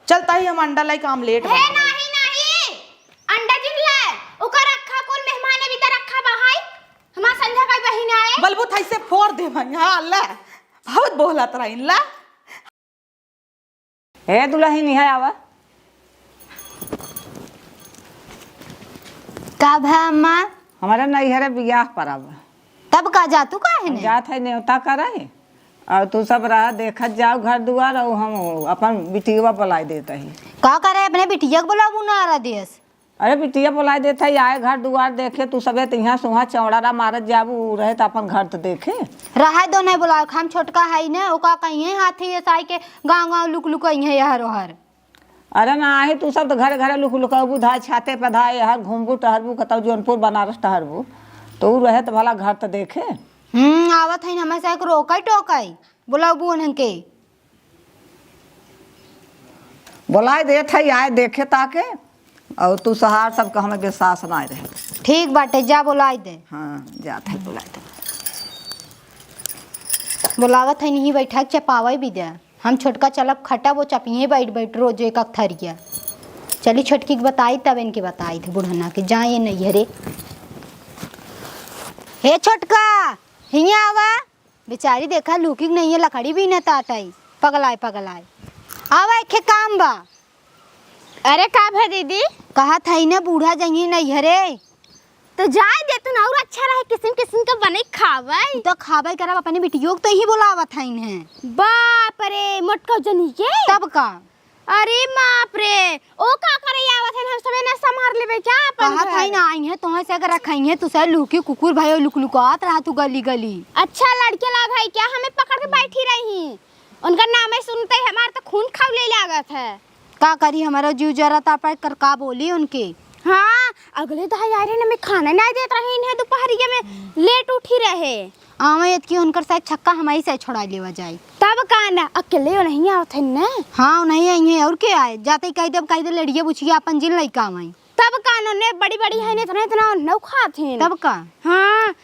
चलता ही हम अंडा लाई आमलेट है नहीं नहीं अंडा जिन ले ओकर रखा कुल मेहमान भी त रखा बहाई हमार संध्या का बहिन आए बलबू थाई से फोड़ दे भाई। हां ला बहुत बोलत रही ला। हे दुल्हन है आवा का भा अम्मा हमारा नैहरे बियाह पर आवा तब का जा तू काहे ने जात है न्योता करे और तू सब रहा देखत जाओ घर दुआर और हम अपन बिटिया बुलाई देते ही का करे अपने बिटिया के बुलाबू ना आ देस। अरे बिटिया बुलाई देते ही आए घर दुआर देखे तू सबे तिहा सुहा चौड़ारा मारत जाबू रहे तो अपन घर तो देखे रहा दो नहीं बुलाओ हम छोटका है ने ओका कहीं हाथी ऐसा के गांव गांव लुक लुक है हर हर। अरे ना आहे तू सब तो घरे घरे लुक लुकबू धाय छाते पे धाय हर घूमबू टहरबू कतौ जौनपुर बनारस टहरबू तो रहे तो भला घर तो देखे। आवत है हमेशा एक रोकई टोकई बुलाबू उन्हन के बुलाई देत है आए देखे ताके और तू सहार सबका हमें विश्वास ना रहे। ठीक बाटे जा बुलाई दे। हाँ जात है बुलाई दे बुलावत है नहीं बैठा चपावे भी दे हम छोटका चलब खटा वो चपिए बैठ बैठ रोज एक थरिया चली छोटकी के बताई तब इनके बताई थे बुढ़ना के जा ये नहीं हरे हे छोटका हिया आवा बेचारी देखा लुकिंग नहीं है लकड़ी भी न ताटाई पगलाए पगलाए आवा एक काम बा। अरे का भा दीदी कहा था ना बूढ़ा जाइए नहीं हरे तो जाए दे तू और अच्छा रहे किस्म किस्म का बने खावे तो खावे करब अपनी बिटियों को तो ही बुलावत है इन्हें। बाप रे मोटका जनी के तब का अरे बाप रे ओ का करे आवत है हम सबे ना संभाल लेबे क्या अपन कहा था ना आई है तो से अगर रखाई है तू सर लुकी कुकुर भाई लुक लुकात रहा तू गली गली। अच्छा लड़के ला भाई क्या हमें पकड़ के बैठी रही उनका नाम ही सुनते ही हमारा तो खून खौले लागत है। का करी हमारा जीव जरा था पर कर का बोली उनके। हाँ अगले तो यार ने मैं खाना नहीं देत रही है दोपहरिया में लेट उठी रहे आवे की उनकर शायद छक्का हमारी से छोड़ा लेवा जाए तब काना अकेले नहीं आवत है ना। हाँ नहीं आई है और क्या आए जाते कह दे कह दे लड़िए बुछिया अपन जिन लइका आवे तब काना ने बड़ी बड़ी है ने इतना नौ खात हैं तब का। हाँ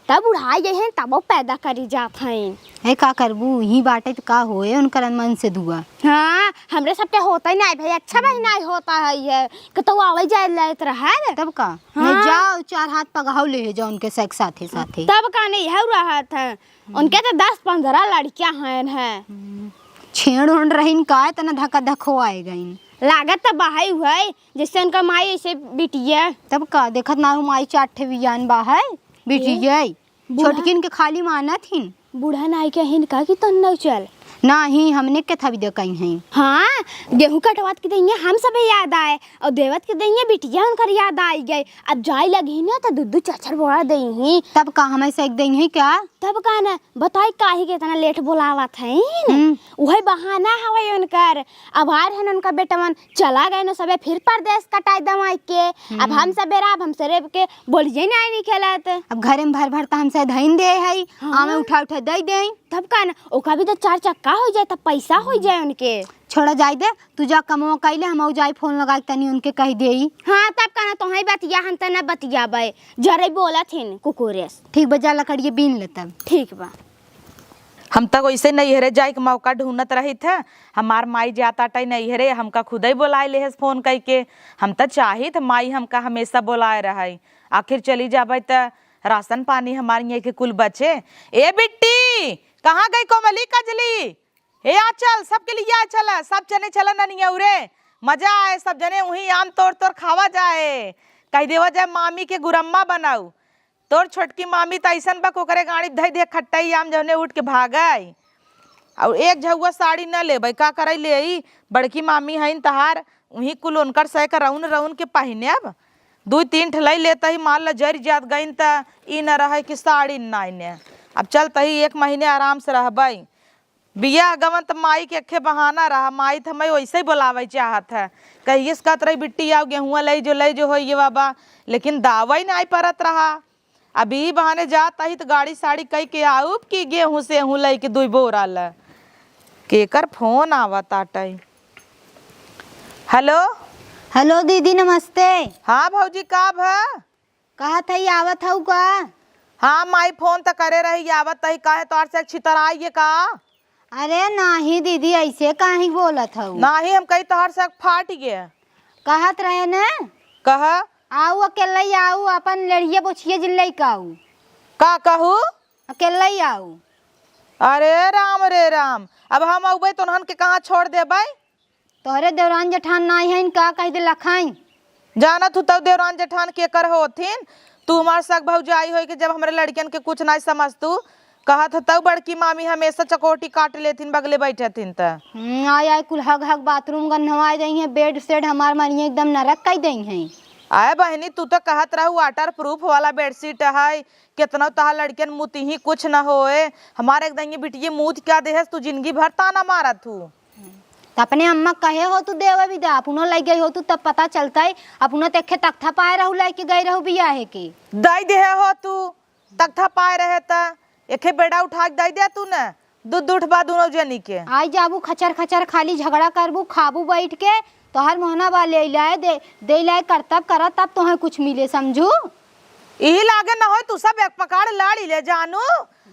तब उड़ाई गए हैं तब वो पैदा करी जात हैं है का करबू ही बाटे तो का होए उनकर मन से दुआ। हाँ हमरे सबके होता ही नहीं भाई अच्छा भाई नहीं होता है ये कि तो आवे जाए लेत रहा है तब का। हाँ। नहीं जाओ चार हाथ पगाव ले जाओ उनके साथ साथे साथे तब का नहीं है रहा था उनके तो 10-15 लड़कियां हैं छेड़ उड़ रही का इतना धक्का धक्को आए गई लागत तो बाहर हुआ है जैसे उनका माई ऐसे बिटिया तब का देखत ना हूँ माई चाटे विज्ञान बाहर बिटिया छोटकिन के खाली माना थी बूढ़ा नाई के हिन का कि तो न चल ना ही हमने के था भी दे कहीं है। हाँ गेहूं कटवात के देंगे हम सब याद आए और देवत के देंगे बिटिया उनकर याद आई गए अब जाए लगी ना तो दूध चाचर बोला देंगी तब का हमें से एक देंगे क्या तब का ना बताई काहे के इतना लेट बुलावत है वही बहाना हवे उनकर अब आर है उनका बेटा मन चला गए न सबे फिर परदेश कटाई दवाई के अब हम सबे राब हम सरे के बोलिए नहीं निकलत अब घरे में भर भरता हमसे धइन दे है आमे उठा उठा दे दे तब का ना ओका भी तो 4 चक्का हो जाए तब पैसा हो जाए उनके छोड़ा जाए दे तू जा कमो कैले हम जाए फोन लगा तनी उनके कह दे। हाँ तब का ना तो ही बतिया हम त ना बतियाबे जरे बोला थिन कुकुरेस ठीक बजा लकड़िए बीन ले तब ठीक बा। हम तक वैसे नैहरे जाए के मौका ढूंढत रही थे हमार माई जाता टाई नैहरे हमका खुद ही बुलाए ले फोन कई के हम तो चाहिए थे माई हमका हमेशा बुलाए रहे आखिर चली जाबे तो राशन पानी हमारे यहाँ के कुल बचे। ए बिट्टी कहाँ गई कोमली कजली ए आ चल सबके लिए आ चल सब जने चल नहीं उरे मजा आए सब जने वही आम तोड़ तोड़ खावा जाए कह देवा जाए मामी के गुरम्मा बनाऊ तोर छोटकी मामी तो ऐसा बा ओकरे गाड़ी धई दे खट्टाई आम जौने उठ के भागई और एक झुआ साड़ी न लेबै का करे ले बड़की मामी हईन तहार वही कुल उनकर सह का रउन रउन के पहने अब 2-3 ठलई लेते ही मान ला जरी जात गईन त ई न रहे कि साड़ी न अब चलते ही 1 महीने आराम से रहबई बिया गवन त माई के अखे बहाना रहा माई तो हमें वैसे ही बुलावे चाहत है कहिए कहत रही बिट्टी आओ गेहुआ ले जो हो ये बाबा लेकिन दावा नहीं परत रहा अभी बहाने जाता ही तो गाड़ी साड़ी कई के आऊ कि गेहूं से हूँ ले के 2 बोरा ल केकर फोन आवत आटई। हेलो हेलो दीदी नमस्ते। हाँ भौजी का भा कहा था आवत हूँ का। हाँ माई फोन तो करे रही आवत ही काहे तोर से छितर आइए का अरे नाही दीदी, ऐसे काहे बोलत हूँ? नाही हम कही तोहर सक फाट गया। कहत रहे न कह आऊ अकेले ही आऊ, अपन लड़िए बोछिए जिन लइका आऊ, का कहू? अकेले ही आऊ। अरे राम रे राम, अब हम अबे तोहन के कहाँ छोड़ देबै? तोहरे देवरान जेठान नाही है का कह दे लखाई। जानत हूँ तब देवरान जेठान के कर होथिन। तू हमार सग भौजाई होई के जब हमरे लड़कियन के कुछ नहीं समझ तू कहत तब बड़की मामी हमेशा चकोटी काट लेथिन बगले बैठथिन त। आय आय कुल हग हग बाथरूम गन्हवाई दई है, बेड सेड हमार मानिए एकदम नरक कई दई है। आए बहनी तू तो कहत रहू वाटर प्रूफ वाला बेडशीट है, कितना तहा लड़कियन मुती ही कुछ न होए। हमारे एकदम ये बिटिये मुँह क्या देहस तू जिंदगी भर ताना मारत हूँ। अपने अम्मा कहे हो तू देवा विदा, अपनो लग गई हो तू तब पता चलता है। अपनो तेखे तख्ता पाए रहू लाइके गई रहू बियाहे के। दई दे हो तू तख्ता पाए रहे त एके बेड़ा उठा के दई दे तू न दूध उठबा दोनों जनी के। आई जाबू खचर खचर खाली झगड़ा करबू, खाबू बैठ के, तोहर मोहना वाले लाए दे लाए करतब करत तब तोहे कुछ मिले, समझू। यही लागे न हो तू सब एक पकड़ लाड़ी ले जानू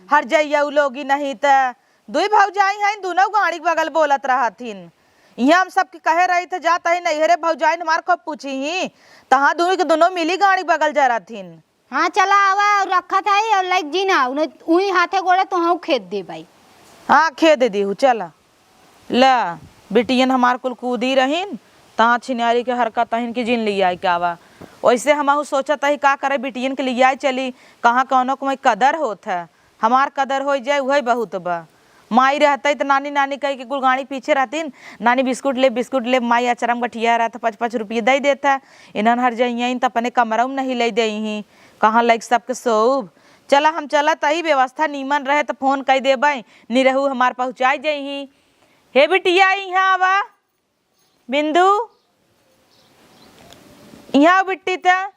हर जइया लोगी नहीं त दुई भौजाई हैं दोनों गाड़ी बगल बोलत रहथिन। यहाँ हम सबके कहे रही थे जाता ही नहीं रे भौजाई हमार कब पूछी ही तहाँ दोनों के दोनों मिली गाड़ी बगल जा रहथिन। हाँ चला आवा और रखा था और लाइक जी ना उन्हें उही हाथे गोड़े तो हाँ खेत दे भाई। हाँ खेत दे दी हूँ चला ला बिटियन हमार कुल कूदी रहीन तहाँ छिनारी के हरकत तहिन की जिन लिया क्या वा वैसे हम सोचत ही का करे बिटियन के लिया चली कहाँ कौनो को कदर होत है। हमार कदर हो जाए वही बहुत बा। माई रहते तो नानी नानी कह के गुलगाड़ी पीछे रहतीन, नानी बिस्कुट ले माई अचरम गठिया रहता 5-5 रुपये दे देता। इन्हन हर जइयन तो अपने कमरों में नहीं ले दही कहाँ लग सबके सोब। चला हम चला तही व्यवस्था नीमन रहे तो फोन कर देबै नी रहू हमार पहुँचाई जही। हे बिटिया यहाँ आवा बिंदु यहाँ बिट्टी त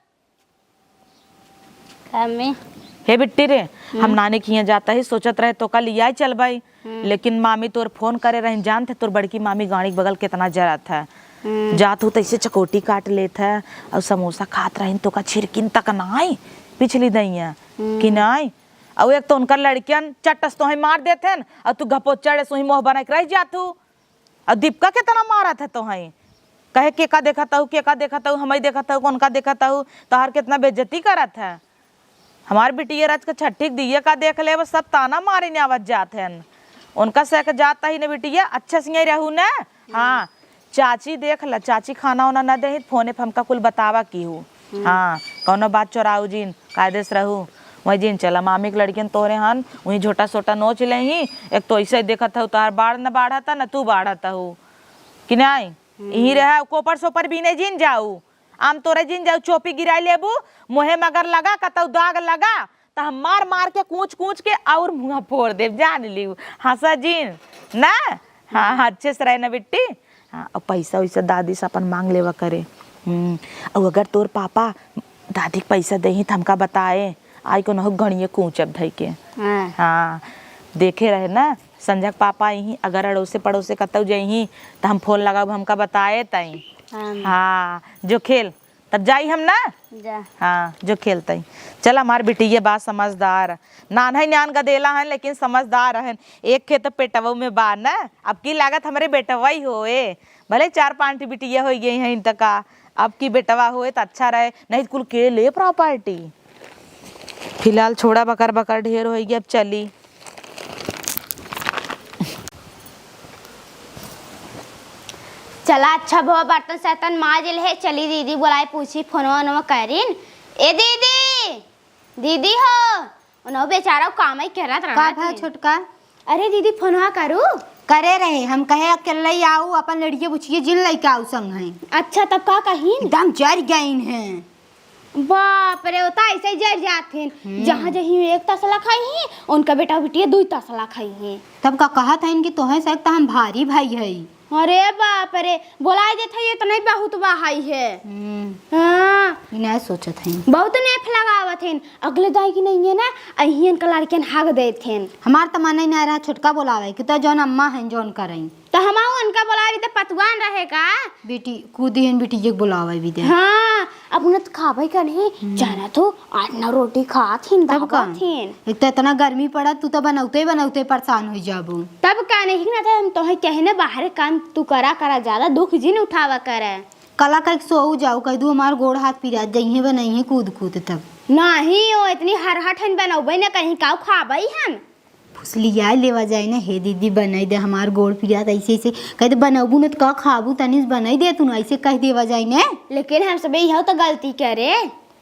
हे बिट्टी रे हम नानी के यहाँ जाता ही सोचत रहे तो कल लिया चल भाई, लेकिन मामी तोर फोन करे रहे जानते तोर बड़की मामी गाड़ी बगल कितना जरा था जात हो तैसे चकोटी काट लेत है और समोसा खात रही तो का छिरकिन तक नाई पिछली दैया कि नहीं। और एक तो उनका लड़कियन चटस तो मार देते और तू घपोचड़े सोही मोह बना के रह जातू। और दीपका कितना मारा था तो कहे के का देखा था के का देखा था हमें देखा था कौन का देखा था तोहार कितना बेइज्जती करत है। हमार बिटिया राज का छठी दिए का देख ले सब ताना मारे ने आवाज जाते हैं उनका से जाता ही न बिटिया अच्छे से रहू न। हाँ चाची देख ला चाची खाना वाना न दे फोने पे हमका कुल बतावा की हूँ। हाँ कौनो बात चोराऊ जिन कायदे से रहू वही जिन चला मामी के लड़कियन तोरे हन वही छोटा छोटा नोच ले ही एक तो ऐसे देखा था तार बाढ़ न बाढ़ा था न तू बाढ़ा था कि नहीं यही रहा कोपर सोपर भी नहीं जिन जाऊ आम तोरे जिन जाऊ चोपी गिराई लेबू मुहे मगर लगा कतौ दाग लगा तो हम मार मार के कूच के और मुँह फोड़ देव जान लियू हंसा जिन ना। हाँ अच्छे से रहे ना बिट्टी। हाँ और पैसा वैसा दादी से अपन मांग लेवा करे। और अगर तोर पापा दादी के पैसा दही तो हमका बताए आई को न घड़िए कूचब धई के। हाँ देखे रहे ना संजय पापा यहीं अगर अड़ोसे पड़ोसे कतौ जही तो हम फोन लगाऊ हमका बताए तई। हाँ जो खेल तब जाई हम ना जा। हाँ जो खेलते ही चल हमार बिटिया बात समझदार नान है नान गदेला है लेकिन समझदार है। एक खेत तो पेटवो में बा ना अब की लागत हमारे बेटवा ही होए भले 4-5 बिटिया हो गई हैं तका अब की बेटवा होए तो अच्छा रहे नहीं कुल के ले प्रॉपर्टी। फिलहाल छोड़ा बकर बकर ढेर हो गई अब चली। चला अच्छा भो बर्तन सैतन माजिल है चली दीदी बुलाई पूछी फोनवा करीन ए दीदी हो उन्हों बेचारा काम ही करत का भाई छोटका। अरे दीदी फोनवा करू करे रहे हम कहे अकेले ही आऊ अपन लड़िए बुछिए जिन लइका आऊ संग है। अच्छा तब का कहीं एकदम जर गईन है। बाप रे होता ऐसे ही जर जाते जहाँ जही एक तसला खाई है उनका बेटा बेटिया 2 तसला खाई है। तब का कहा था इनकी तोहे से हम भारी भाई है। अरे बाप रे बोलाई देते ये तो नहीं बहुत बहाई है। हाँ इन्हें सोचत है बहुत नेफ लगावत हैं अगले दाई की नहीं है ना अहियन का लड़कियन हाग देते हैं। हमार तो मन नहीं रहा छोटका बोलावे कि तो जौन अम्मा हैं जौन करें तो हम उनका बोलावी तो पतवान रहेगा बेटी कूदी हैं बेटी जे बोलावे भी दे। हाँ अब उन्हें तो खावे का नहीं जाना तो 8-9 रोटी खाथिन तब का दागथिन एक तो इतना गर्मी पड़ा तू तो बनौते परेशान हो जाबू। तब का नहीं ना था हम तो कहने बाहर काम तू करा ज्यादा दुख जिन उठावा करे कला कल सो जाओ कह दू हमार गोड़ हाथ पिरा जइहे बनइहे कूद तब नहीं ओ इतनी हरहठन बनौबे ना कहीं काऊ खाबई हम फुसलिया लेवा जाए ना हे दीदी बनाई दे हमार गोड़ पिरा ऐसे ऐसे कह दे बनौबू न तो का खाबू तनिस बनाई दे तू ऐसे कह देवा जाए ने। लेकिन हम सब यह तो गलती करे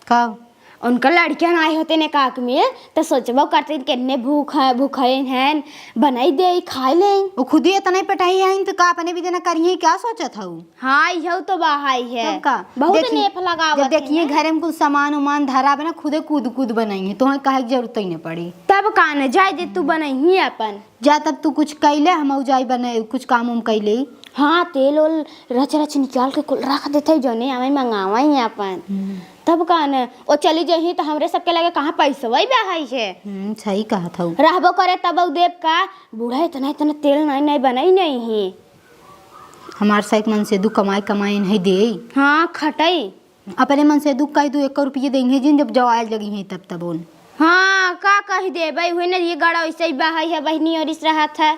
कब उनका लड़कियां आए होते ने काक में तो सोचबो करते कितने भूखे हैं बनाई दे खाई ले वो खुद ही इतना पटाई है तो का अपने भी देना करिए क्या सोचा था वो। हाँ यह तो बाहाई है तब का बहुत नेप लगावत देखिए घर में कुछ सामान उमान धरा बना खुदे कूद बनाइए तो कहे की जरूरत ही नहीं पड़ी। तब का न जाए दे तू बनही अपन जा तब तू कुछ कैले हम जाए बने कुछ काम उम कैले। हाँ तेल ओल रच निकाल के कुल रख देते जो ने हमें मंगावा ही अपन तब का न ओ चली जही तो हमरे सबके लगे कहाँ पैसा वही बहाई है। सही कहा था रहबो करे तब देव का बूढ़ा इतना तेल नहीं बनाई नहीं है हमार साइक मन से दू कमाई नहीं दे। हाँ खटई अपने मन से दुख कही 1 रुपये देंगे जिन जब जवाल लगी है तब बोल। हाँ का कह दे भाई हुए ना ये गड़ा वैसे ही बहाई है बहनी और इस रहा था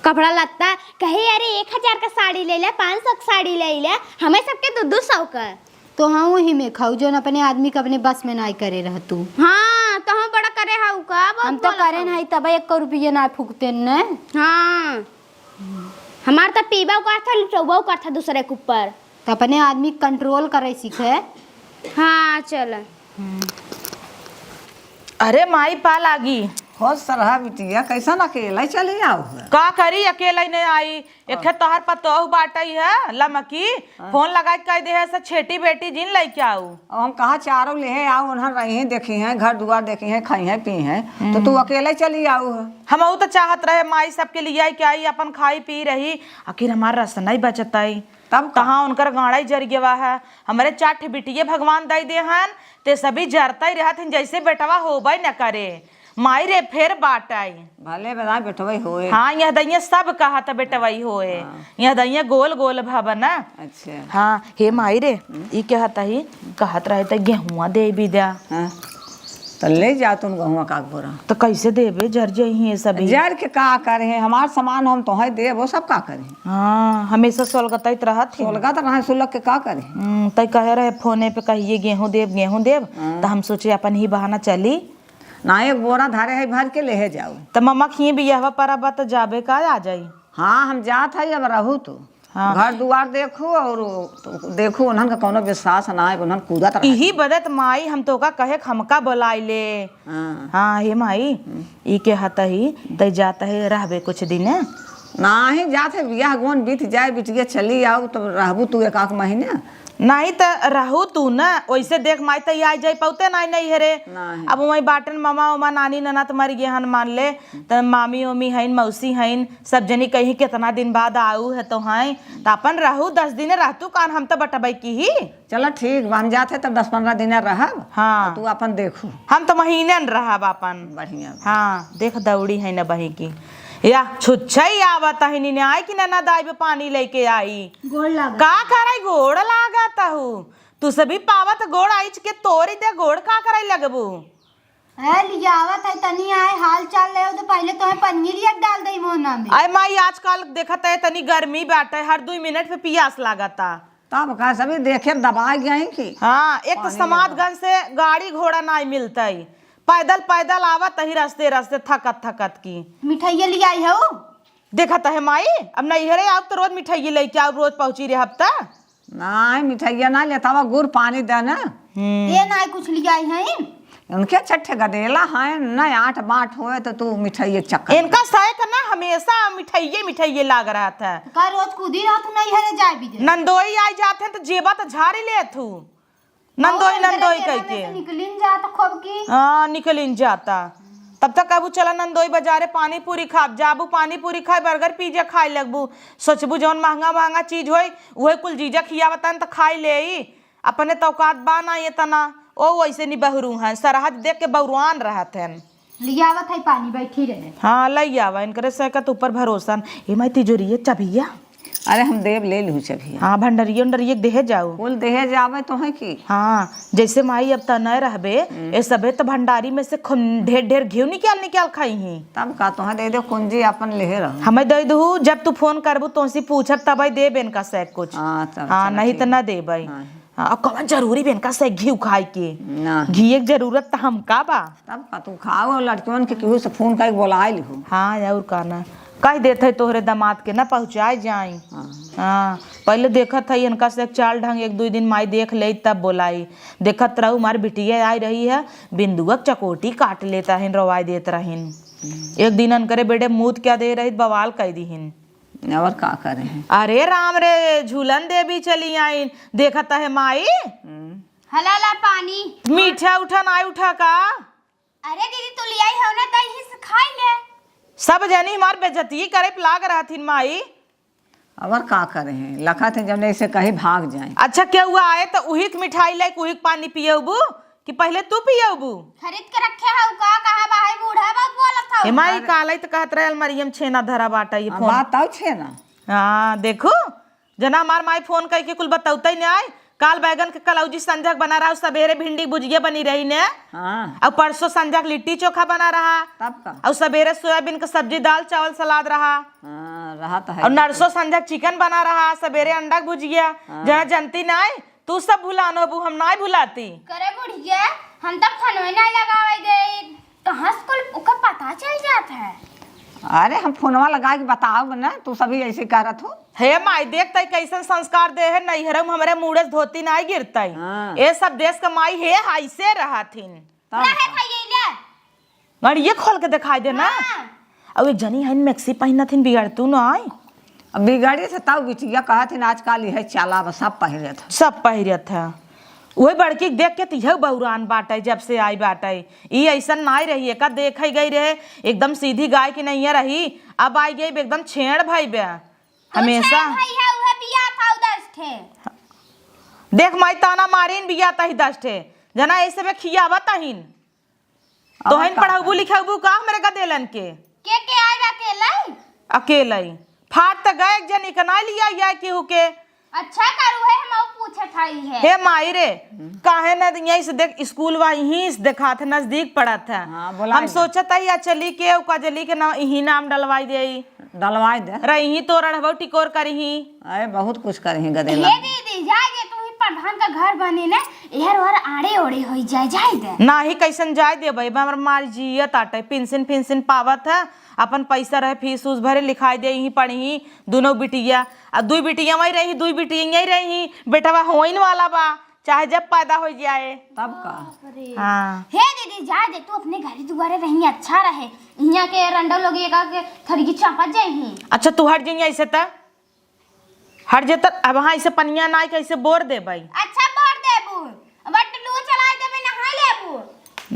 कपड़ा लत्ता कहे अरे 1000 का साड़ी ले ले 500 का साड़ी ले ले हमें सबके 200 का तो हाँ वही में खाऊ जो अपने आदमी का अपने बस में ना करे रह तू। हाँ तो हम बड़ा करे हाउ का हम तो करे नहीं तब 1 रुपये ना फूकते न। हाँ हमार तो पीबा का था लुटवा का था दूसरे के ऊपर तो अपने आदमी कंट्रोल करे सीखे। हाँ चल अरे माई पा लागी हो सरहा बिटिया कैसा ना अकेला चले आओ का करी अकेला नहीं आई एक तोहर पतोह बाटई है लमकी फोन लगा के कह दे है से छेटी बेटी जिन लेके आऊ। अब हम कहा चारों ले आओ उन्हें रही देखी हैं घर दुआर देखी हैं खाई हैं पी हैं तो तू अकेले चली आओ। हम तो चाहत रहे माई सबके लिए आई कि आई अपन खाई पी रही आखिर हमार रसना ही बचताई तब कहाँ उनकर गाड़ा ही जर गवा है हमारे 4 बिटिये भगवान दई दे हन ते सभी जरता ही रहत जैसे बेटवा होबई न करे माई रे फेर बाटाई भले बदा बेटवई होए। हाँ यह दैया सब कहा था बेटवई होए यह दैया गोल गोल भवन। अच्छा हाँ हे माई रे ई कहता ही कहत रहे थे गेहुआ दे भी दिया। हाँ तो ले जा तुम गहुआ का बोरा तो कैसे देबे जर जही ये सभी जर के का करे हमार सामान हम तो है दे वो सब का करे। हाँ हमेशा सोलगतैत रहत ही सोलगा तो रहा सुलग के का करे। तय कहे रहे फोने पे कहिए गेहूं देव तो हम सोचे अपन ही बहाना चली ना 1 बोरा धारे है भर के ले जाओ तो मम्मा खी बियाह पर अब तो जाबे का आ जाई। हाँ हम जात है अब रहू तो हाँ। घर दुआर देखो और तो देखो उन्हन का कोनो विश्वास ना है उन्हन कूदत रहे। यही बदत माई हम तो का कहे खमका बोलाई ले। हाँ। हाँ हे माई ई के हता ही दे जाता है रहबे कुछ दिन ना ही जात है बियाह गोन बीत जाए बिटिया चली आओ तो रहबू तू 1 महीने नहीं तो रहू तू न वैसे देख माई तो आ जाई पौते नहीं हेरे नहीं। अब वही बाटन मामा उमा नानी नना तुम्हारी गेहन मान ले तो मामी ओमी हईन मौसी हईन सब जनी कहीं कितना दिन बाद आऊ है तो हैं तो अपन रहू 10 दिन रहतू कान हम तो बटबई की ही। चलो ठीक बा हम जाते तब 10-15 दिन रहब। हाँ तू अपन देखू हम तो महीने न रहब अपन बढ़िया। हाँ देख दौड़ी है न बही की या छुच्छई आवत है नी आई कि ना दाई पानी लेके आई गोड़ लगा का कराई गोड़ लागता हूँ तू सभी पावत गोड़ आइच के तोरी दे गोड़ का कराई लगबू। लियावत है तनी आए हाल चाल ले तो पहले तो पनीर लिया डाल दई मोहना में। आई माई आजकल देखत है तनी गर्मी बाटे हर 2 मिनट पे पियास लागता तब का सभी देखे दबा गई की। हाँ एक तो समाजगंज से गाड़ी घोड़ा नहीं मिलता पैदल आवत ही रास्ते थकत की। मिठाइया ले आई हो देखत है माई अब नहीं हरे आप तो रोज मिठाई लेके आओ रोज पहुंची रे हफ्ता ना मिठाइया ना लेता हुआ गुड़ पानी देना ये ना कुछ ले आई है उनके छठे गदेला है न 8 बाट हुए तो तू मिठाई चक्कर इनका सैक ना हमेशा मिठाइये लाग रहा था का रोज कूदी रात नहीं हरे जाए भी नंदोई आई जाते तो जेबा तो झाड़ी ले थू नंदोई कह के निकलिन जाता खूब की। हाँ निकलिन जाता तब तक कबू चला नंदोई बाजारे पानी पूरी खाब जाबू पानी पूरी खाए बर्गर पिज्जा खाए लगबू सोचबू जौन महंगा चीज होई वही कुल जीजा खियावतन तो खाई ले अपने तौकात बाना ये तना ओ वैसे नहीं बहरू हैं सरहद देख के बहरुआन रहत हैं लियावत है पानी बैठी रहे। हाँ लई आवा इनकरे सकत ऊपर भरोसा ए माई तिजोरी चाबिया अरे हम देव ले लू चभी हाँ भंडरिये उंडरिये देहे जाओ कुल देहे जावे तो है की। हाँ जैसे माई अब तनय रहबे ये सबे तो भंडारी में से ढेर ढेर घी निकाल खाई ही। तब का तो दे दे कुंजी अपन लेहे रहो। हमें दे दू जब तू फोन करबू तुमसे पूछब तब दे बेन का से कुछ। हाँ तब हाँ चलो नहीं ठीक। तो ना दे भाई। हाँ अब कौन जरूरी बेन का से घी खाए के ना घी एक जरूरत तो हम का बा। तब का तू खाओ लड़कियों के केहू से फोन करके बोला लिहू। हाँ और का ना कह देते तोहरे दामाद के ना पहुँचाए जाई। हाँ पहले देखत है इनका से चाल ढंग एक दो दिन माई देख ले तब बोलाई। देखत रहू हमारी बिटिया आई रही है बिंदुआ चकोटी काट लेता है रवाई देत रहीन। एक दिन अनकरे बेटे मूत क्या दे रही बवाल कह दीहिन। और का करे हैं। अरे राम रे झूलन देवी चली आई देखत है माई हलाला पानी। मीठा उठा ना उठा का। अरे दीदी तू ले आई हो ना तो यही से खाई ले। सब जनी हमार बेइज्जती करे लाग रहा थी माई। और का करे हैं लखा थे जब ऐसे कहीं भाग जाए। अच्छा क्या हुआ आए तो उही के मिठाई लाइक उही के पानी पियबू कि पहले तू पियबू। खरीद के रखे हो का कहां बाहर बूढ़ा बहुत बोलत था। माई काले तो कहत रहे मरियम छेना धरा बाटा ये फोन। बात तो छे ना। हाँ देखो जना हमार माई फोन करके कुल बताउता ही नहीं आए। काल बैगन के कलौजी संजक बना रहा सवेरे भिंडी भुजिया बनी रही ने। हाँ और परसों संजक लिट्टी चोखा बना रहा। तब का और सवेरे सोयाबीन का सब्जी दाल चावल सलाद रहा। हाँ रहा तो है। और नरसों संजक चिकन बना रहा सवेरे अंडा के भुजिया। जना जनती ना तू सब भुलानो बू हम ना भुलाती। करे बुढ़िया हम तब फोन में ना लगावे दे कहां स्कूल ओका पता चल जात है। अरे हम फोनवा लगा के बताओ ना तू सभी ऐसे करत हो। हे माई देखते कैसन संस्कार दे है नैहरम हमारे मुड़े धोती ना गिरता हाँ। ये सब देश का माई है हाइसे रहा थीन। रहे खाइए ले। और ये खोल के दिखाई दे ना। अब एक जनी है मैक्सी पहना थीन बिगड़ तू ना आई। अब बिगाड़ी से तब बिटिया कहा थी आजकल यह चाला सब पहले था। सब पहिरत है वही बड़की देख के तिह बहुरान बाटे जब से आई बाटे ये ऐसा ना रही का देख ही गई रहे एकदम सीधी गाय की नहीं रही। अब आई गई एकदम छेड़ भाई बे हमेशा। भैया उहे बिया था उधर थे। देख माई ताना मारीन बिया तही दस्ते जना ऐसे में खियावा तहीन तो हिन पढ़ाबू लिखाबू का मेरे का देलन के आई अकेले अकेले फाट त गए एक जनी का ना लिया या केहू के। अच्छा करू है हम पूछे थाई है। हे माई रे काहे न यहीं से देख स्कूल वहीं से देखा था नजदीक पड़ा था। हाँ, बोला हम सोचत है या चली के कजली के नाम यही नाम डलवाई दे डलवाई दे रही तो रढ़बो टिकोर करही। अरे बहुत कुछ करेंगे गदेला। हे दीदी जाएगे तू ही प्रधान का घर बने ने इहर और आड़े ओड़े हो जाए दे ना ही कैसन जाए दे भाई हमर मार जियत आटे पेंशन पावत है अपन पैसा रहे फीस उस भरे लिखाई दे यहीं पढ़ी दोनों बिटिया और दुई बिटिया वही रही दुई बिटिया यही रही बेटवा होइन वाला बा चाहे जब पैदा हो जाए तब का। हाँ हे दीदी जाए दे तू अपने घर दुआरे रही अच्छा रहे यहाँ के रंडो लोग ये का थरगी चापत जाही। अच्छा तू हट जाइए ऐसे त हट जेत अब वहाँ ऐसे पनिया ना कैसे बोर दे भाई। अच्छा बोर देबू बट लू चलाए देबे नहा लेबू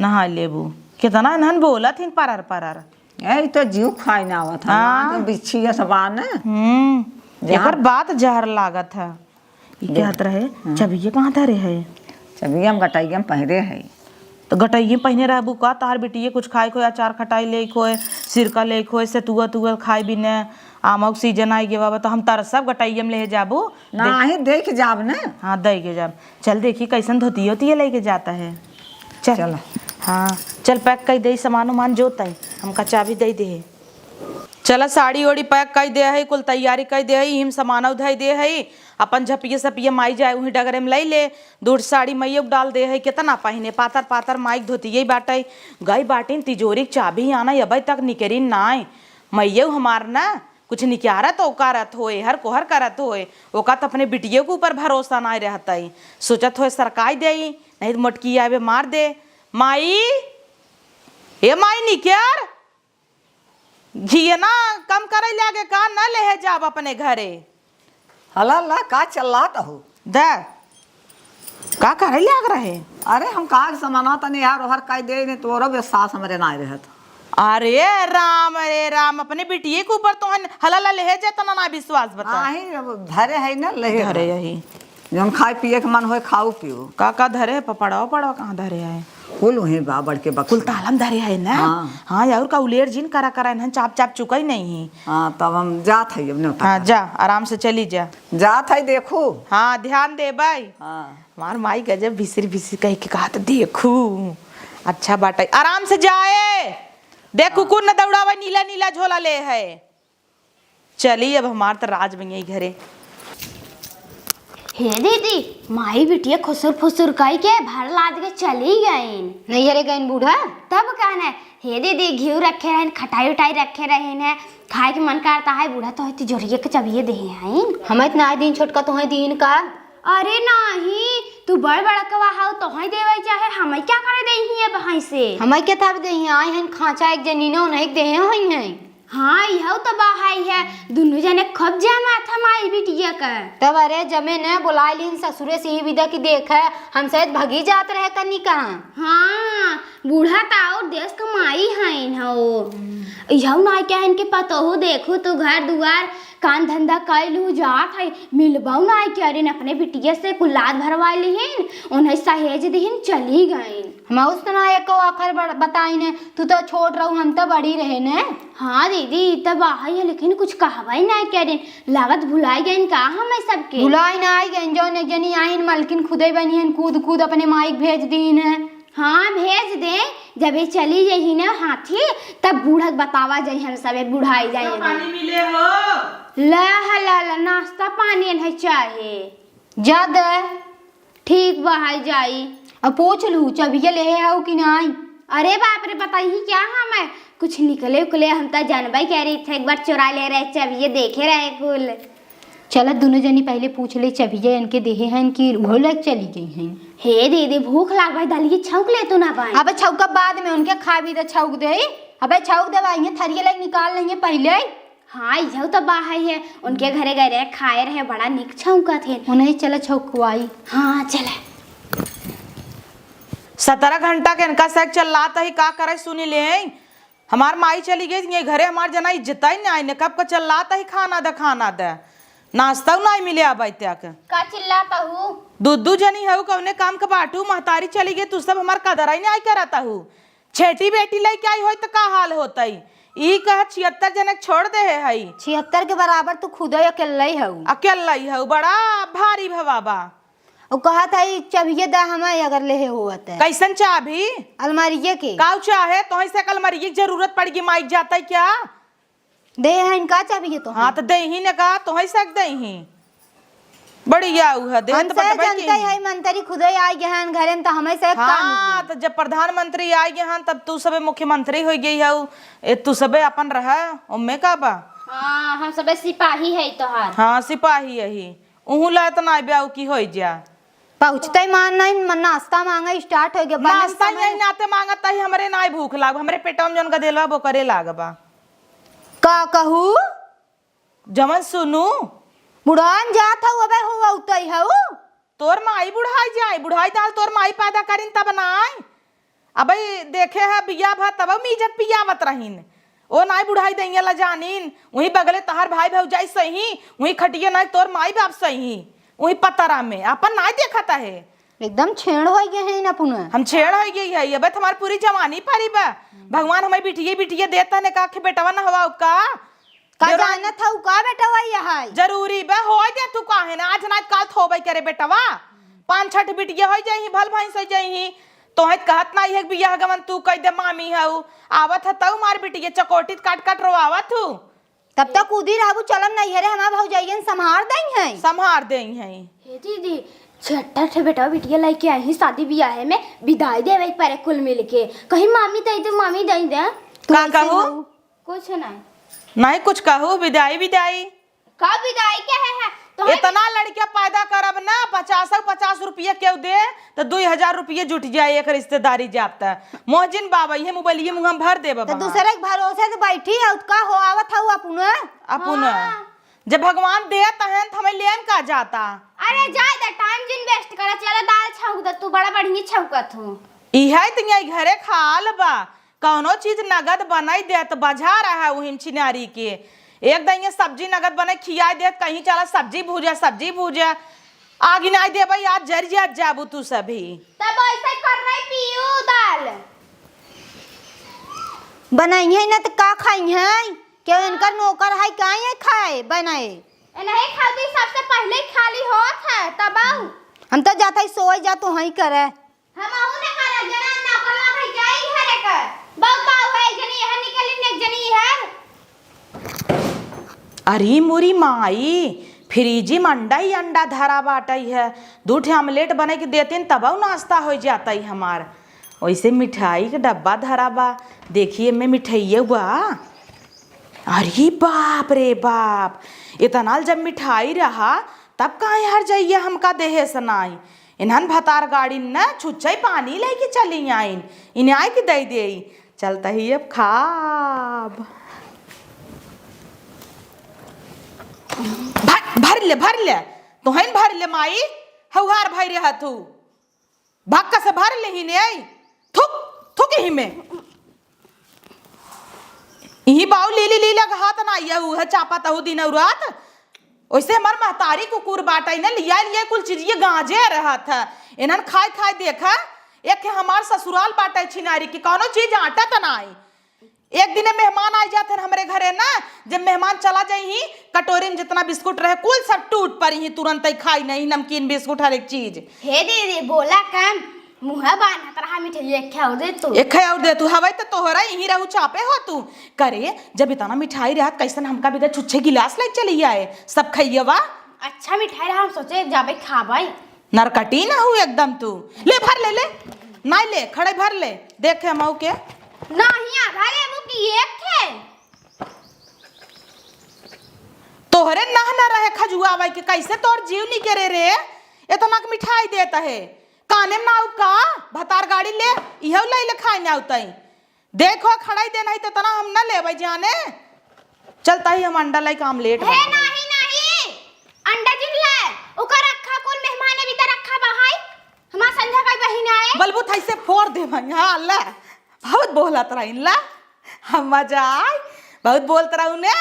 नहा लेबू कितना नहन बोला थी परर परर। यही तो जीव खाई ना आवत है। हाँ। तो बिछिया सबान ने एकर बात जहर लागत है। ये कहत रहे चबिये कहाँ धरे है चबियम गटाइयम पहरे है तो गटैये पहने रहबू का तार बेटिए कुछ खाए खोए अचार खटाई ले खोए सिरका ले खोए से तुआ खाए भी ने आमक सीजन आई गे बाबा तो हम तार सब गटैयम ले जाबू ना ही देख जाब ने। हाँ दे के जाब चल देखी कैसन धोती होती है लेके जाता है चल। चलो। हाँ चल पैक कर दे सामान उमान जोता है हमका चाबी दे दे। चला साड़ी ओड़ी पैक कर दे है कुल तैयारी कर दे है हिम सामान उधाई दे है अपन झपिए सपिए माई जाए वहीं डगरे में ले दूर साड़ी मैयो डाल दे है कितना पहने पातर पातर माइक धोती यही बाटे गई बाटिन तिजोरी चाबी आना अभी तक निकरी नाय मैयो हमार ना कुछ निकारा तो ओकारत होए हर कोहर करत होए ओका तो अपने बिटियों के ऊपर भरोसा ना रहता ही सोचत होए सरकाई दे नहीं तो मोटकी आवे मार दे माई ये माई निकार घी ना कम करे लागे का न ले जाब अपने घरे। हला ला का चल रहा था हो दे का करे लाग रहे। अरे हम का समाना तने यार हर काई दे ने तोरो विश्वास हमरे ना रहत। अरे राम अपने बिटिए के ऊपर तो हला ले जाता ना विश्वास बता। नाही धरे है ना ले धरे यही जब खाए पिए के मन होए खाओ पियो का धरे पड़ो कहाँ धरे है कुल वहीं बा बढ़ के कुल बकुल तालम धरे है ना। हाँ। हाँ और का उलेर जिन करा करा इन्हन चाप चाप चुका ही नहीं। हाँ तब हम जात है अब न्योता हाँ जा आराम से चली जा। जात है देखू। हाँ ध्यान दे भाई। हाँ हमार माई गजब भिसिर भिसिर कह के कहा देखू अच्छा बाटा आराम से जाए। देखू कुन न दौड़ावा नीला नीला झोला ले है। चली अब हमार तो राज भैया घरे। हे दीदी माई बिटिया खुसुर फुसुर कई के भर लाद के चली गईन। नहीं हरे गईन बूढ़ा। तब कहना हे दीदी घी रखे रहन खटाई उटाई रखे रहन है खाए के मन करता है बूढ़ा तो तिजोरिया के चबिए दे हैं। हम इतना दिन छोटका तो दिन का। अरे नहीं तू बड़ बड़ा कवा हाउ तो ही देवे चाहे हमें क्या करे दे है बहाई से। हमें क्या था दे आए हैं खांचा एक जनीनो नहीं दे हुई हैं। हाँ यह तो बहाई है दोनों जने खब जा माथा माई बिटिया का। तब अरे जमे न बुला लीन ससुरे से ही विदा की देख है हम शायद भगी जात रहे कनी कहाँ। हाँ बूढ़ा ताऊ देश कमाई है हो यह ना क्या इनके पता हो देखो तो घर दुआर कान धंधा कैलू जात है मिलबाऊ ना क्या रे अपने बिटिया से कुल्लाद भरवा लिहिन उन्हें सहेज दिहिन चली गईन। हम उस तो ना एक आखिर बताई ने तू तो छोट रहू हम तो बड़ी रहे ने। हाँ दीदी तब आई है लेकिन कुछ कहवाई ना क्या रे लागत भुलाई गईन का हमें सबके। भुलाई ना आई गईन जो एक जनी आइन मलकिन खुदे बनी हन कूद कूद अपने माइक भेज दीन है। हाँ भेज दे जब ये चली जाही ना हाथी तब बूढ़क बतावा जाही हम सब बुढ़ाई जाए पानी मिले हो। ला नाश्ता पानी नहीं चाहिए ज्यादा ठीक बहाई जाई। अब पूछ लू चबिया ले आओ कि नहीं। अरे बाप रे बताइए क्या हमें कुछ निकले उकले हम तो जानबा कह रही थे एक बार चुरा ले रहे चबिए देखे रहे कुल। चल दोनों जनी पहले पूछ ले चबिया इनके देहे हैं इनकी वो लग चली गई हैं। हे दीदी भूख लाग भाई दलिए छौक ले तो ना पाए। अबे छौक बाद में उनके खा भी तो छौक दे। अबे छौक दवाइयाँ थरिया लग निकाल लेंगे पहले। हाँ यह तो बाहर है उनके घरे गए रहे खाए रहे बड़ा निक छौका थे उन्हें चला छौकवाई। हाँ चले 17 घंटा के इनका सैक चल रहा था ही का करे सुनी ले। हमार माई चली गई ये घरे हमार जना इज्जत ही नहीं आईने कब का चल रहा था ही खाना दे नाश्ता नहीं मिले अब तक का चिल्लाता हूँ दूधू जनी है कौने काम का बाटू महतारी चली गई तू सब हमार कदर ही नहीं करता हूँ छेटी बेटी लेके आई हो तो का हाल होता ई कह 76 जनक छोड़ दे है 76 के बराबर तू खुद अकेला ही है अकेला ही है बड़ा भारी भवाबा। और कहा था चबिया दा हमें अगर ले होता है कैसन चाबी अलमारिये के काउ चाहे तो से अलमारी की जरूरत पड़ेगी माइक जाता है क्या दे है इनका चाहिए तो। हाँ तो दे ही ने कहा तो ही सक दे ही बढ़िया है दे तो जनता है मंत्री खुद ही आ गए हैं घरे में तो हमें से हाँ तो जब प्रधानमंत्री आ गए हैं तब तू सबे मुख्यमंत्री हो गई है तू सबे अपन रहा उम्मे का बा। हाँ हम सब सिपाही है तोहार। हाँ सिपाही यही उहू ला तो ना ब्याह की हो जा पहुँचते ही मान नहीं नाश्ता मांगा स्टार्ट हो गया नाश्ता नहीं नाते मांगता ही हमरे ना भूख लाग हमरे पेटवा में जौन का देलवा वो करे लागबा का कहू जमन सुनू बुढ़ान जात हूँ अबे हुआ उतई हूँ तोर माई बुढ़ाई जाए बुढ़ाई दाल तोर माई पैदा करीन तब नाय अब देखे है बिया भा तब इज्जत पियावत रहीन ओ नाई बुढ़ाई दैया ला जानीन वही बगले तहार भाई भौजाई सही वही खटिया नाई तोर माई बाप सही वही पतरा में अपन नाई देखता है एकदम छेड़ हो गए हैं ना पुनः हम छेड़ हो गई है अब हमारी पूरी जवानी पारी बा भगवान हमें बिटिया देता ने कहा बेटवा न हवा का जाना था का बेटा वही है जरूरी बा हो दे तू काहे ना आज ना काल थोबई करे बेटवा 5-6 बिटिया हो जाई भल भैंस हो जाई तो है कहत ना है बियाह गवन तू कह दे मामी हऊ आवत है तऊ मार बिटिया चकोटित काट काट रोवावत हूँ तब तक कूदी रहू चलम नहीं है हमारा भौजाइयन संभार दें हैं हे दीदी 76 बेटा बिटिया लेके आई शादी ब्याह में विदाई देवे पर कुल मिल के कहीं मामी दई दे मामी दई दे का कहू कुछ नहीं नहीं कुछ कहू विदाई का विदाई क्या है तो इतना लड़कियां पैदा करब ना 50 रुपया क्यों दे तो 2000 रुपये जुट जाए एक रिश्तेदारी जाता मोहजिन बाबा ये मोबाइल मुँह भर दे तो दूसरे के भरोसे से बैठी है उसका हो आवत हूँ अपन जब भगवान दे तहन तो हमें लेम का जाता। अरे ज्यादा टाइम जिन वेस्ट करा चला दाल छौक दे तू बड़ा बढ़िया छौकत हो इहे तिया घरे खाल बा कौनो चीज नगद बनाई दे तो बजा रहा है वही चिनारी के एक दिन सब्जी नगद बने खिया दे कहीं चला सब्जी भूजा आगे नहीं दे भाई, आज जरिया जाबू तू सभी। तब ऐसे कर रही पियो दाल बनाई है ना तो का खाई है? क्यों इनका नौकर है का ये खाए बनाए? नहीं खाती सबसे पहले खाली होत है तब आऊ हम तो जाता ही सोए जा तो वहीं करे। हम आऊ ने करा जना नौकर लगे जाई घरे का बाऊ बाऊ है जनी यहां निकली ने जनी है। अरे मोरी माई, फ्रिजी में अंडा ही अंडा धरा बाटई है, 2 ठे आमलेट बने के देते तब नाश्ता हो जाता ही हमार। वैसे मिठाई के डब्बा धरा बा, देखिए मैं मिठाइये बा। अरे बाप रे बाप, इतना जब मिठाई रहा तब कहाँ हर जाइए हमका देहे सनाई। इन्हन भतार गाड़ी न छुच्छई पानी लेके चली आइन, इन्हें आई के दे दे चलता ही अब खाब। भर ले तो हन भर ले माई, हउहार भाई रहा तू भक्का से भर ले ही ने आई थुक थुक ही में यही बाऊ लीली लीला हाथ ना आइया है चापा तहु दिन और रात। वैसे हमार महतारी कुकुर बाटाई ना लिया लिया कुल चीज गांजे रहा था, इन्हन खाए खाए देखा एक हमार ससुराल बाटा छिनारी की कोनो चीज आटा त ना आई। एक दिन मेहमान आ जाते हमारे घरे ना, जब मेहमान चला जाई कटोरी में जितना बिस्कुट रहे कुल सब टूट पड़ी ही, तुरंत ही खाई नहीं नमकीन बिस्कुट हर एक चीज। हे दीदी बोला कम मुंह बाना तरह मिठाई एक खाओ दे तू, एक खाओ दे तू हवाई तो तोहरा यही रहू चापे हो तू करे। जब इतना मिठाई रहा कैसन हमका भी छुच्छे गिलास ले चली आए सब खाइएवा। अच्छा मिठाई रहा हम सोचे जाबे खाबाई नरकटी ना हूँ एकदम तू। ले भर ले नहीं ले खड़े भर ले देखे मऊ के नहीं आधा लेबू की एक थे तोहरे नह न रहे खजुआ भाई के कैसे तोर जीव नहीं करे रे, इतना मिठाई देता है काने में ना का भतार गाड़ी ले इहो ले खाई ना उतई। देखो खड़ाई दे नहीं तो तना हम ना ले भाई जाने चलता ही हम अंडा लाइक आमलेट है नहीं अंडा जिनले ओकर रखा कुल मेहमान भी त रखा बहाई हमार संध्या का बहिन आए बलबू थाई से फोड़ दे भाई। हां अल्लाह बहुत बोलत रही ला हम मजा आए बहुत बोलत रहू ने,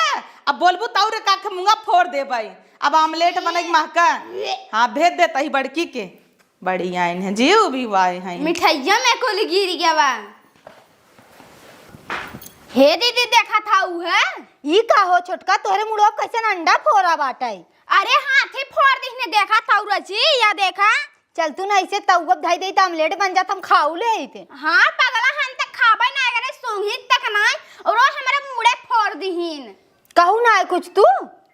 अब बोलबू तौरे का के मुंगा फोड़ दे भाई। अब आमलेट बने महका हां भेज देता ही बड़की के बड़ी आइन है जीव भी वाई है मिठाइया में कुल गिर गया बा। हे दीदी देखा था उ है ई का हो छोटका तोहरे मुड़ो कैसे अंडा फोड़ा बाटाई? अरे हाथी फोड़ दिखने देखा था रची या देखा चल तू ना ऐसे तउगब धाई दे त आमलेट बन जात हम खाऊ ले आते। हां पगला हन तक खाबे ना करे सोंगी तक ना और हमारे मुड़े फोड़ दिहिन कहू ना है कुछ तू?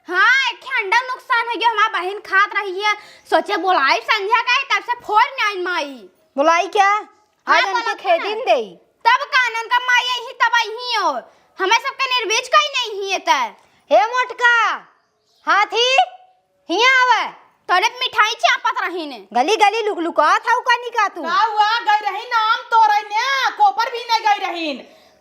हाँ एक अंडा नुकसान हो गया हमारी बहन खात रही है सोचे बोलाई संध्या का तब से फोड़ नहीं माई बुलाई क्या आज हाँ, उनके खेदिन दे तब कानून का माई यही तब ही हो हमें सबका निर्वेच का ही नहीं है तय। हे मोटका हाथी हिया आवे तोरे मिठाई चापत रही ने गली गली लुकलुका था का निका तू का हुआ गई रही नाम तो रही ने कोपर भी नहीं गई रही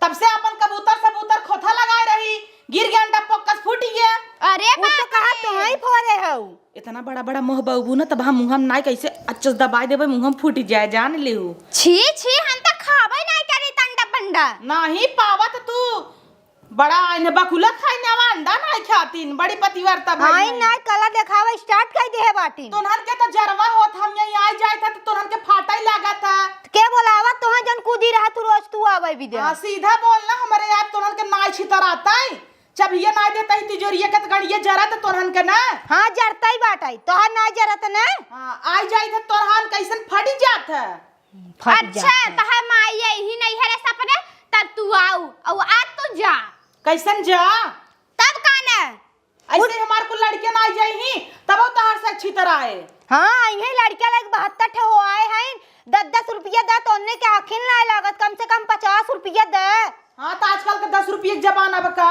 तब से अपन कबूतर खोथा लगाए रही गिर गया अंडा पक्कस फूट गया। अरे वो तो कहा तो ही फोड़े हो इतना बड़ा बड़ा मोह बबू ना तब हम मुंह हम नाई कैसे अच्छे दबाई देबे मुंह हम फूट जाए जान लेहू। छी छी हम तो खाबे नहीं करी तंडा बंडा नहीं पावत तू बड़ा इने बकुला खाई ना अंडा नहीं खातीन बड़ी पतिवर्ता भाई आई ना कला देखावा स्टार्ट कर दे है बाटी तोहन के तो जरवा होत हम यहीं आ जाए था तो तोहन के फाटा ही लगा था के बोलावा तोह जन कूदी रहा तू रोज तू आवे विद्या हां सीधा बोलना हमारे आप तोहन के नाई छितर आता है जब ये ना देता ही तिजोरिया के गड़िए जरा तो तोहन के ना हां जरता ही बाटाई तोह ना जरत ना हां आ जाए था तोहन कैसन फटी जात है। अच्छा तह माई यही नहीं है रे सपने तब तू आऊ और आज तू जा कैसन जा तब काने ऐसे हमार को लड़के ना आ जाई ही तब तोहर से अच्छी तरह आए। हां यही लड़का लाग 72 ठे हो आए हैं 10-10 रुपया दे तोने के आखिन ना लागत कम से कम 50 रुपया दे। हां तो आजकल के 10 रुपये के जमाना बका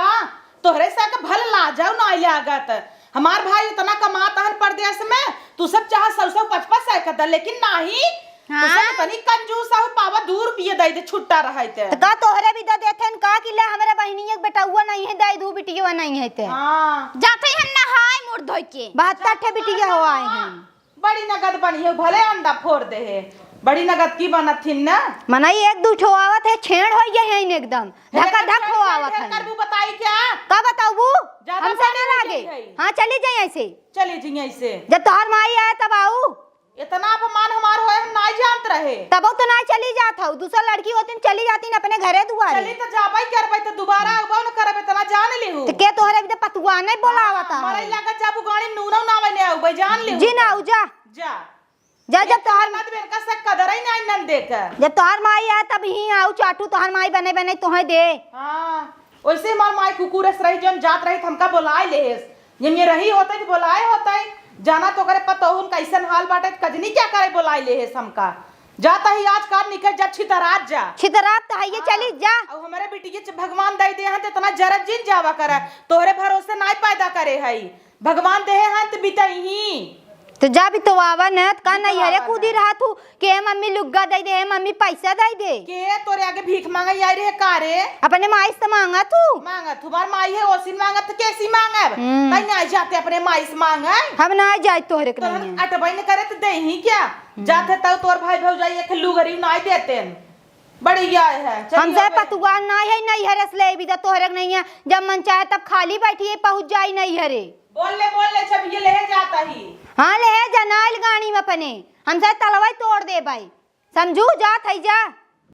तोहरे से के भल ला जाओ ना लागत हमार भाई इतना कमाता है परदेश में तू सब चाह 100-150 का दे लेकिन नहीं हाँ? तू सब तनी कंजूस हो पावा 2 रुपये दे दे छुट्टा रहते तो का तोहरे भी दे देथन का कि ले हमरे बहिनी एक बेटा हुआ नहीं है दाई दू बिटिया नहीं है ते हां जाते हम नहाय मुड़ धोई के 72 ठे बिटिया हो आए हैं बड़ी नगद बनी है भले अंडा फोड़ दे है बड़ी नगद की बनत थी ना मनाई एक दू ठो आवत है छेड़ हो गए हैं एकदम धक्का धक हो आवत है करबू बताई क्या का बताऊ ज्यादा हमसे ना पानी लागे नहीं हां चली जाई ऐसे चली जी ऐसे जब तोहर माई आए तब आऊ इतना अपमान हमार होए हम नहीं जानत रहे। तब तो ना चली जात हूँ, दूसरा लड़की होती चली जाती न अपने घरे दुआरे। चली तो जाबई करबै तो दोबारा उबा न करबै तना जान लेहु। तो के तोहरे भी पतुआ नहीं बोलावता है। मरे लगा जाबू गाड़ी नूना ना बने उबई जान लेहु। जी ना जा जा जा जब तोहर ना तो इनका से कदर ही नहीं नन देख। जब तोहर माई आए तब ही आऊ चाटू तोहर माई बने बने तोहे दे। हां वैसे मार माई कुकुरस रही जन जात रही हमका बुलाए लेस। ये रही होते तो बुलाए होते जाना तो करे पता हुन कैसन हाल बाटे कजनी क्या करे बुलाए लेस हमका। जाता ही आज कार निकल जा छितरात जा। छितरात तो है ये चली जा। अब हमारे बेटी के भगवान दे दे हैं तो इतना जरत जिन जावा करे तोहरे भरोसे नहीं पैदा करे है भगवान दे हैं तो बिताई ही तो जा भी तो आवा न का नहीं हरे कूदी रहा तू के मम्मी लुग्गा दे दे मम्मी पैसा दे दे के तोरे आगे भीख मांगा आई रे कारे अपने माई से मांगा तू मांगा तुम्हार माई है ओसिन मांगा तो कैसी मांगब तई नहीं जाते अपने माई से मांगे हम ना जाए तोहरे के तो नहीं अटबाई ने करे तो दे ही क्या जाते तो तोर भाई भौजाई एक लू गरीब नहीं देते बढ़िया है हमसे पतुआ ना है नहीं हरे ले भी तोहरे के नहीं है जब मन चाहे तब खाली बैठिए पहुंच जाई नहीं हरे बोल ले जब ये ले जाता ही हाँ ले जनाइल गाड़ी में अपने हमसे तलवाई तोड़ दे भाई समझू जा थई जा।